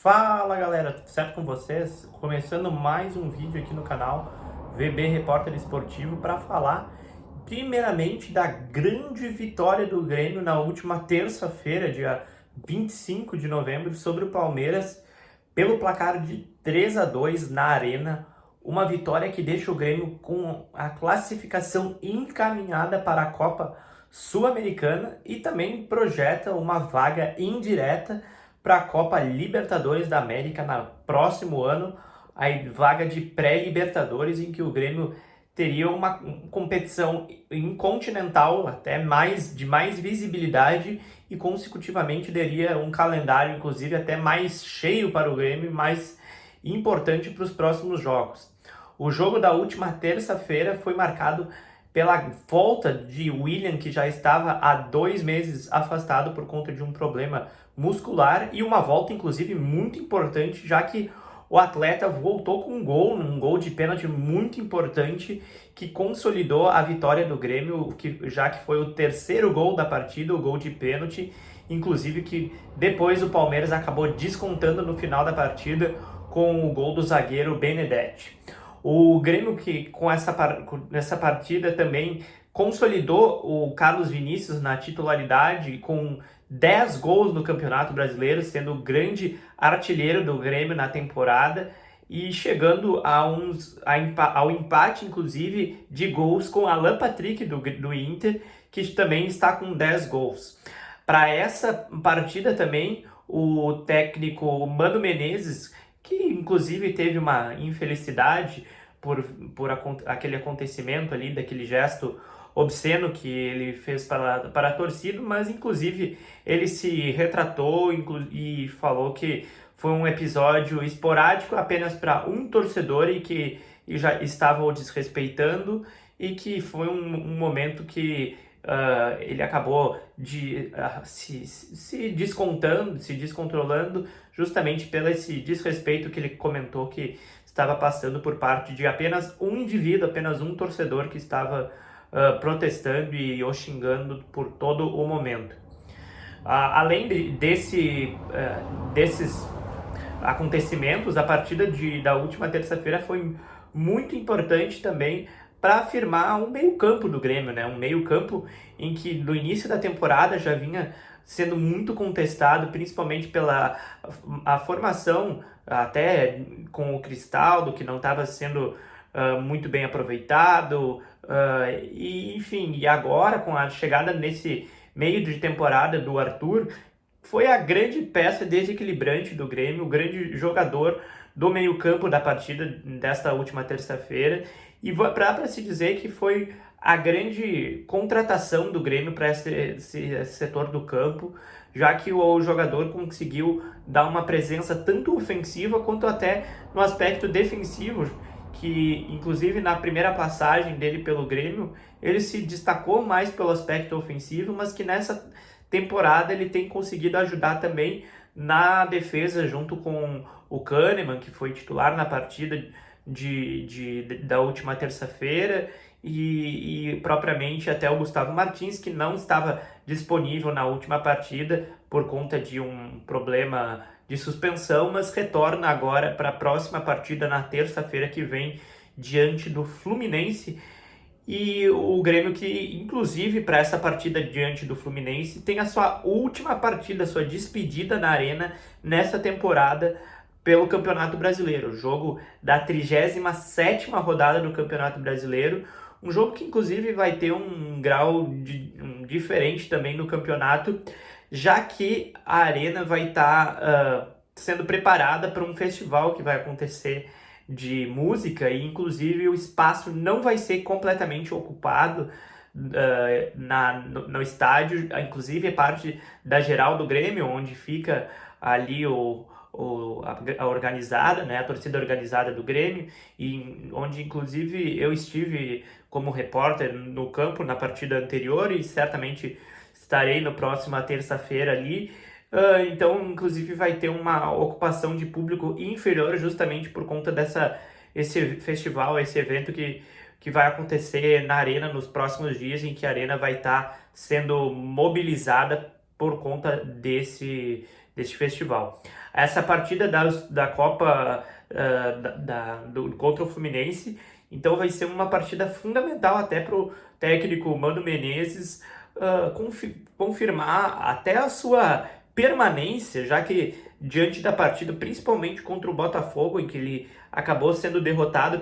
Fala galera, tudo certo com vocês? Começando mais um vídeo aqui no canal VB Repórter Esportivo para falar primeiramente da grande vitória do Grêmio na última terça-feira, dia 25 de novembro, sobre o Palmeiras pelo placar de 3-2 na Arena. Uma vitória que deixa o Grêmio com a classificação encaminhada para a Copa Sul-Americana e também projeta uma vaga indireta para a Copa Libertadores da América no próximo ano, a vaga de pré-Libertadores, em que o Grêmio teria uma competição continental até de mais visibilidade e consecutivamente teria um calendário inclusive até mais cheio para o Grêmio, mais importante para os próximos jogos. O jogo da última terça-feira foi marcado pela volta de William, que já estava há 2 meses afastado por conta de um problema muscular, e uma volta inclusive muito importante, já que o atleta voltou com um gol de pênalti muito importante que consolidou a vitória do Grêmio, já que foi o terceiro gol da partida, o gol de pênalti, inclusive que depois o Palmeiras acabou descontando no final da partida com o gol do zagueiro Benedetti. O Grêmio que nessa partida também consolidou o Carlos Vinícius na titularidade com 10 gols no Campeonato Brasileiro, sendo o grande artilheiro do Grêmio na temporada e chegando ao empate, inclusive, de gols com Alan Patrick do Inter, que também está com 10 gols. Para essa partida também, o técnico Mano Menezes, que inclusive teve uma infelicidade por aquele acontecimento ali, daquele gesto obsceno que ele fez para a torcida, mas inclusive ele se retratou e falou que foi um episódio esporádico apenas para um torcedor e que já estava o desrespeitando e que foi um momento que ele acabou se descontrolando justamente pelo esse desrespeito que ele comentou que estava passando por parte de apenas um indivíduo, apenas um torcedor que estava protestando e o xingando por todo o momento. Além desses acontecimentos, a partida da última terça-feira foi muito importante também para afirmar um meio-campo do Grêmio, né? Um meio-campo em que no início da temporada já vinha sendo muito contestado, principalmente pela a formação, até com o Cristaldo, que não estava sendo muito bem aproveitado, e enfim, e agora com a chegada nesse meio de temporada do Arthur, foi a grande peça desequilibrante do Grêmio, o grande jogador do meio-campo da partida desta última terça-feira, e para se dizer que foi a grande contratação do Grêmio para esse setor do campo, já que o jogador conseguiu dar uma presença tanto ofensiva quanto até no aspecto defensivo, que inclusive na primeira passagem dele pelo Grêmio, ele se destacou mais pelo aspecto ofensivo, mas que nessa temporada ele tem conseguido ajudar também na defesa junto com o Kahneman, que foi titular na partida da última terça-feira, e propriamente até o Gustavo Martins, que não estava disponível na última partida por conta de um problema de suspensão, mas retorna agora para a próxima partida na terça-feira que vem diante do Fluminense. E o Grêmio que, inclusive, para essa partida diante do Fluminense, tem a sua última partida, a sua despedida na Arena nessa temporada pelo Campeonato Brasileiro. O jogo da 37ª rodada do Campeonato Brasileiro. Um jogo que, inclusive, vai ter um grau diferente também no campeonato, já que a Arena vai estar sendo preparada para um festival que vai acontecer de música, e inclusive o espaço não vai ser completamente ocupado no estádio, inclusive é parte da geral do Grêmio, onde fica ali a organizada, né, a torcida organizada do Grêmio, e onde inclusive eu estive como repórter no campo na partida anterior e certamente estarei na próxima terça-feira ali. Então, inclusive, vai ter uma ocupação de público inferior justamente por conta esse festival, esse evento que vai acontecer na Arena nos próximos dias, em que a Arena vai estar sendo mobilizada por conta deste festival. Essa partida da Copa contra o Fluminense, então vai ser uma partida fundamental até para o técnico Mano Menezes confirmar até a sua permanência, já que diante da partida, principalmente contra o Botafogo, em que ele acabou sendo derrotado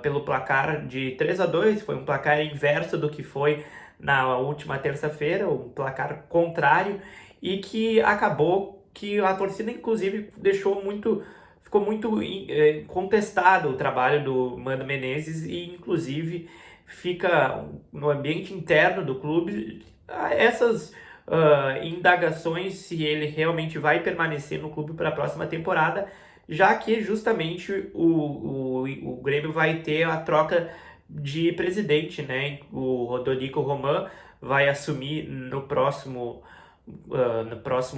pelo placar de 3-2, foi um placar inverso do que foi na última terça-feira, um placar contrário, e que acabou que a torcida, inclusive, ficou muito contestado o trabalho do Mano Menezes e, inclusive, fica no ambiente interno do clube essas indagações se ele realmente vai permanecer no clube para a próxima temporada, já que justamente o Grêmio vai ter a troca de presidente, né? O Rodrigo Roman vai assumir no próximo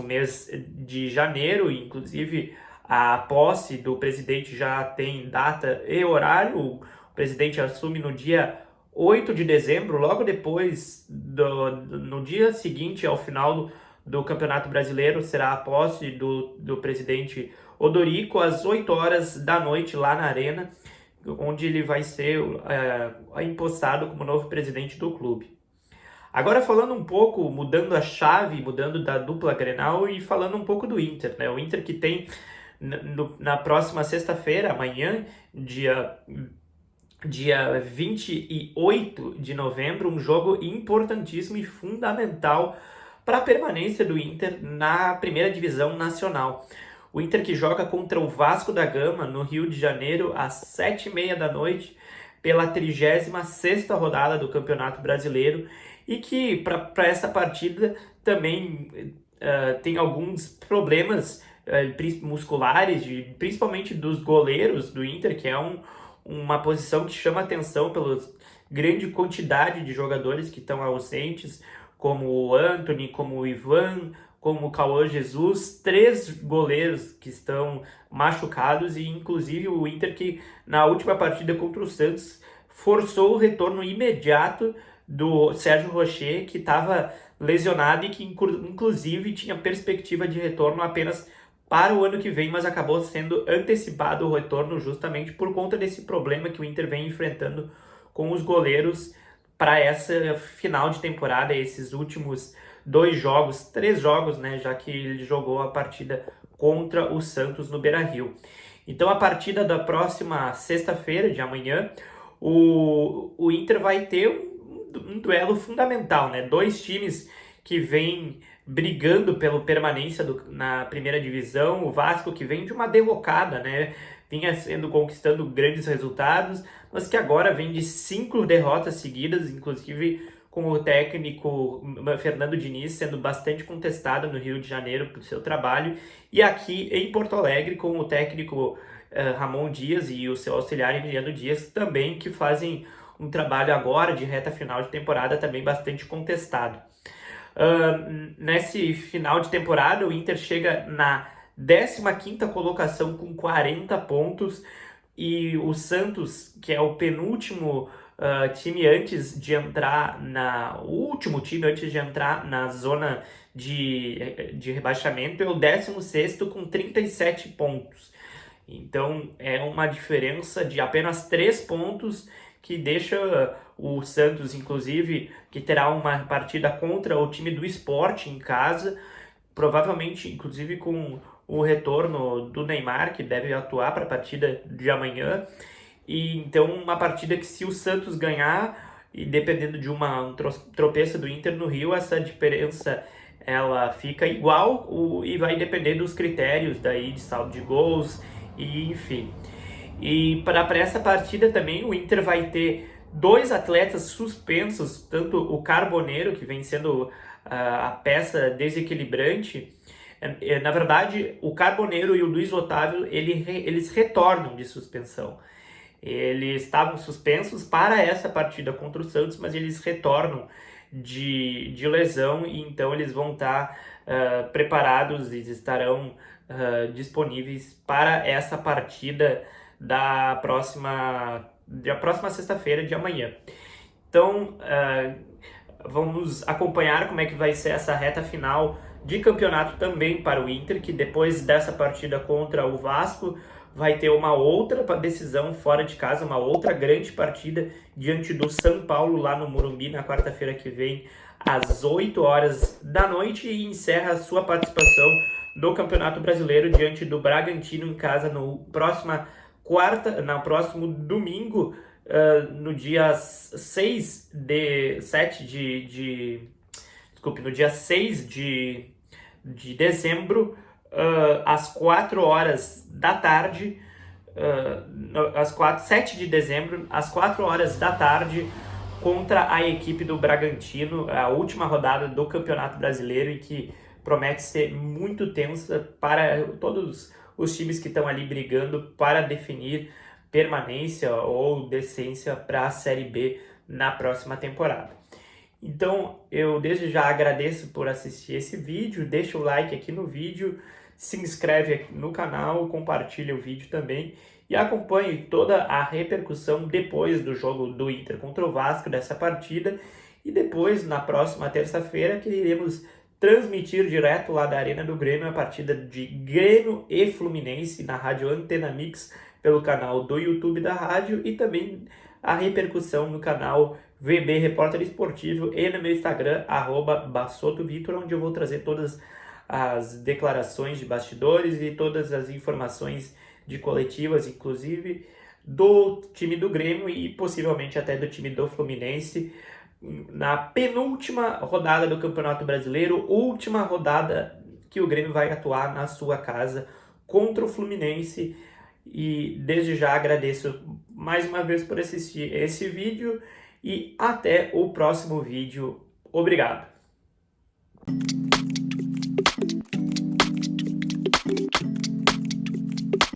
mês de janeiro, inclusive a posse do presidente já tem data e horário. O presidente assume no dia 8 de dezembro, logo depois, no dia seguinte ao final do Campeonato Brasileiro, será a posse do presidente Odorico, às 8 horas da noite, lá na Arena, onde ele vai ser empossado como novo presidente do clube. Agora falando um pouco, mudando a chave, mudando da dupla Grenal e falando um pouco do Inter, né? O Inter que tem na próxima sexta-feira, amanhã, dia 28 de novembro, um jogo importantíssimo e fundamental para a permanência do Inter na primeira divisão nacional. O Inter que joga contra o Vasco da Gama, no Rio de Janeiro, às 7h30 da noite, pela 36ª rodada do Campeonato Brasileiro, e que para essa partida também tem alguns problemas musculares, principalmente dos goleiros do Inter, que é uma posição que chama atenção pela grande quantidade de jogadores que estão ausentes, como o Antony, como o Ivan, como o Cauã Jesus, 3 goleiros que estão machucados, e inclusive o Inter que na última partida contra o Santos forçou o retorno imediato do Sérgio Rocher, que estava lesionado e que inclusive tinha perspectiva de retorno apenas para o ano que vem, mas acabou sendo antecipado o retorno justamente por conta desse problema que o Inter vem enfrentando com os goleiros para essa final de temporada, esses últimos 3 jogos, né, já que ele jogou a partida contra o Santos no Beira-Rio. Então, a partida da próxima sexta-feira, de amanhã, o Inter vai ter um duelo fundamental, né? 2 times que vêm brigando pela permanência na primeira divisão. O Vasco que vem de uma derrocada, né? Vinha conquistando grandes resultados, mas que agora vem de 5 derrotas seguidas, inclusive com o técnico Fernando Diniz sendo bastante contestado no Rio de Janeiro por seu trabalho, e aqui em Porto Alegre com o técnico Ramon Dias e o seu auxiliar Emiliano Dias também, que fazem um trabalho agora de reta final de temporada também bastante contestado. Nesse final de temporada, o Inter chega na 15ª colocação com 40 pontos, e o Santos, que é o penúltimo time antes de entrar o último time antes de entrar na zona de rebaixamento, é o 16º com 37 pontos. Então é uma diferença de apenas 3 pontos que deixa o Santos, inclusive, que terá uma partida contra o time do Sport em casa, provavelmente, inclusive, com o retorno do Neymar, que deve atuar para a partida de amanhã. E então, uma partida que, se o Santos ganhar, e dependendo de um tropeço do Inter no Rio, essa diferença ela fica igual, e vai depender dos critérios daí de saldo de gols, e enfim. E para essa partida também o Inter vai ter 2 atletas suspensos, tanto o Carboneiro, que vem sendo a peça desequilibrante. Na verdade, o Carboneiro e o Luiz Otávio, eles retornam de suspensão. Eles estavam suspensos para essa partida contra o Santos, mas eles retornam de lesão, e então eles vão estar preparados e estarão disponíveis para essa partida da próxima sexta-feira de amanhã. Então, Vamos acompanhar como é que vai ser essa reta final de campeonato também para o Inter, que depois dessa partida contra o Vasco vai ter uma outra decisão fora de casa, uma outra grande partida diante do São Paulo lá no Morumbi na quarta-feira que vem, às 8 horas da noite, e encerra a sua participação no Campeonato Brasileiro diante do Bragantino em casa no próximo domingo, no dia 6 de dezembro, às 4 horas da tarde, 7 de dezembro, às 4 horas da tarde, contra a equipe do Bragantino, a última rodada do Campeonato Brasileiro, e que promete ser muito tensa para todos os times que estão ali brigando para definir permanência ou decência para a Série B na próxima temporada. Então, eu desde já agradeço por assistir esse vídeo, deixa o like aqui no vídeo, se inscreve aqui no canal, compartilha o vídeo também e acompanhe toda a repercussão depois do jogo do Inter contra o Vasco, dessa partida, e depois, na próxima terça-feira, que iremos transmitir direto lá da Arena do Grêmio a partida de Grêmio e Fluminense na Rádio Antena Mix, pelo canal do YouTube da rádio, e também a repercussão no canal VB Repórter Esportivo e no meu Instagram, @bassotovitor, onde eu vou trazer todas as declarações de bastidores e todas as informações de coletivas, inclusive do time do Grêmio e possivelmente até do time do Fluminense, na penúltima rodada do Campeonato Brasileiro, última rodada que o Grêmio vai atuar na sua casa contra o Fluminense. E desde já agradeço mais uma vez por assistir esse vídeo e até o próximo vídeo. Obrigado!